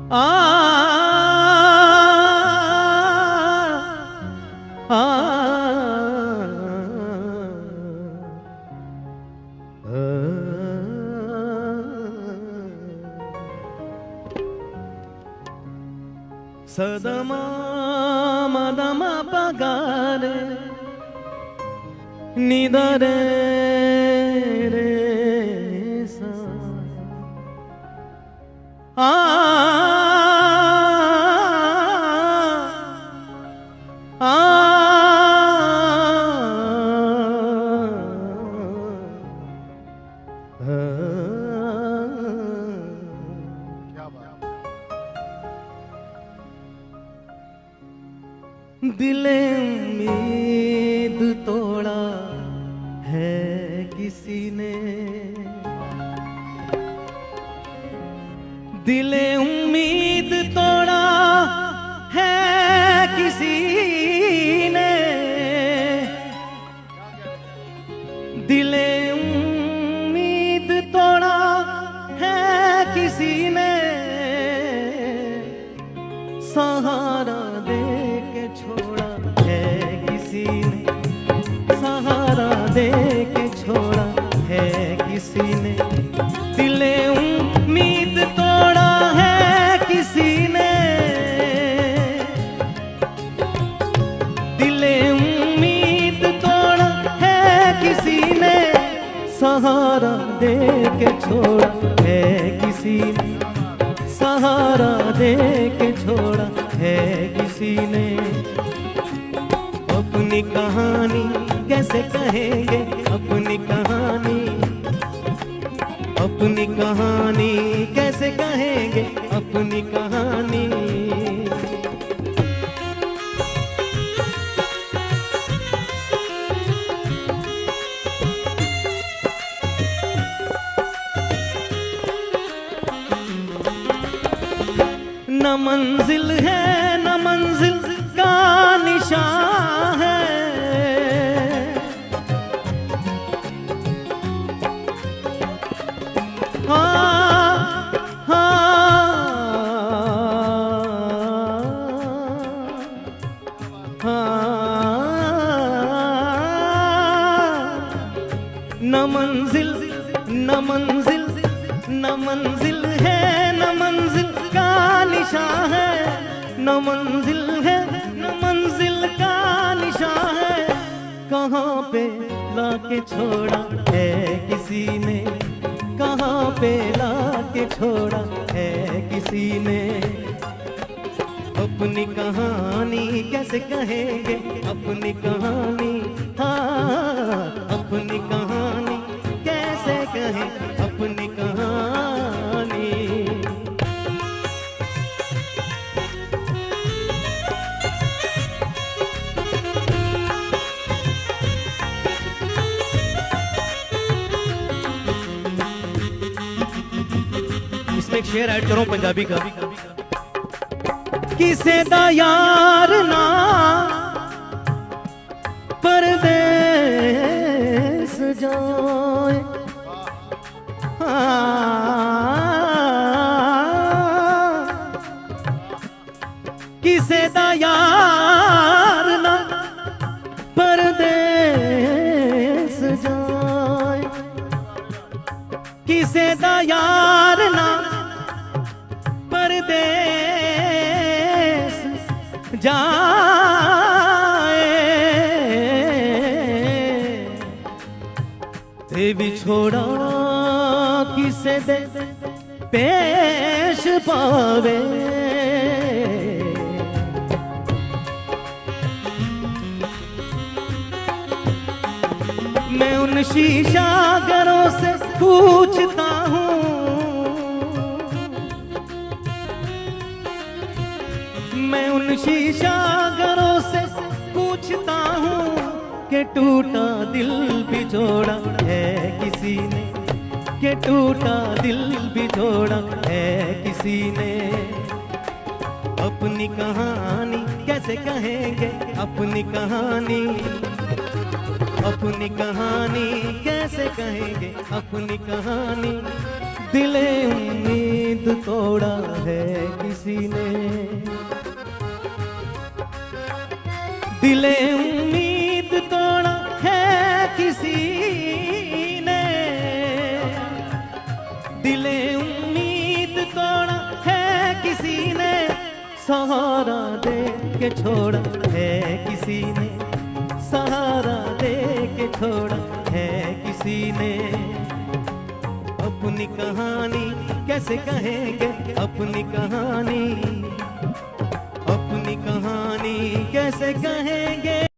आ आ सदमा मदमा पगारे निदरे रे सा आ दिले उम्मीद तोड़ा है किसी ने, दिले उम्मीद तोड़ा है किसी ने, दिले उम्मीद तोड़ा है किसी ने, सहारा दे के छोड़ा है किसी ने, सहारा दे के छोड़ा है किसी ने, दिले उम्मीद तोड़ा है किसी ने, दिले उम्मीद तोड़ा है किसी ने, सहारा दे के छोड़ा है किसी ने, सहारा दे के छोड़ा है किसी ने। अपनी कहानी कैसे कहेंगे, अपनी कहानी, अपनी कहानी कैसे कहेंगे, अपनी कहानी। न मंजिल है न मंजिल का निशान है, हाँ न मंजिल न मंजिल न मंजिल है न मंजिल का निशान है, न मंजिल है न मंजिल का निशान है, कहाँ पे लाके छोड़ा है किसी ने, कहाँ पे लाके छोड़ा है किसी ने। अपनी कहानी कैसे कहेंगे, अपनी कहानी, हाँ अपनी कहानी कैसे कहें, अपनी कहानी। इसमें एक शेर ऐड करो पंजाबी का। किसे दा यार ना परदेस जाए, किसे दा यार ना परदेस जाए, किसे दा यार ना परदेस जाए, ते बिछोड़ा किसे दे पेश पावे, मैं उन शीशागरों से पूछता हूँ, मैं उन शीशागरों से पूछता हूँ कि टूटा दिल भी जोड़ा है किसी ने, कि टूटा दिल भी जोड़ा है किसी ने। अपनी कहानी कैसे कहेंगे, अपनी कहानी, अपनी कहानी कैसे कहेंगे, अपनी कहानी। दिले उम्मीद तोड़ा है किसी दिले उम्मीद तोड़ा है किसी ने, सहारा दे के छोड़ा है किसी ने, सहारा दे के छोड़ा है किसी ने। अपनी कहानी कैसे कहेंगे, अपनी कहानी, अपनी कहानी कैसे कहेंगे।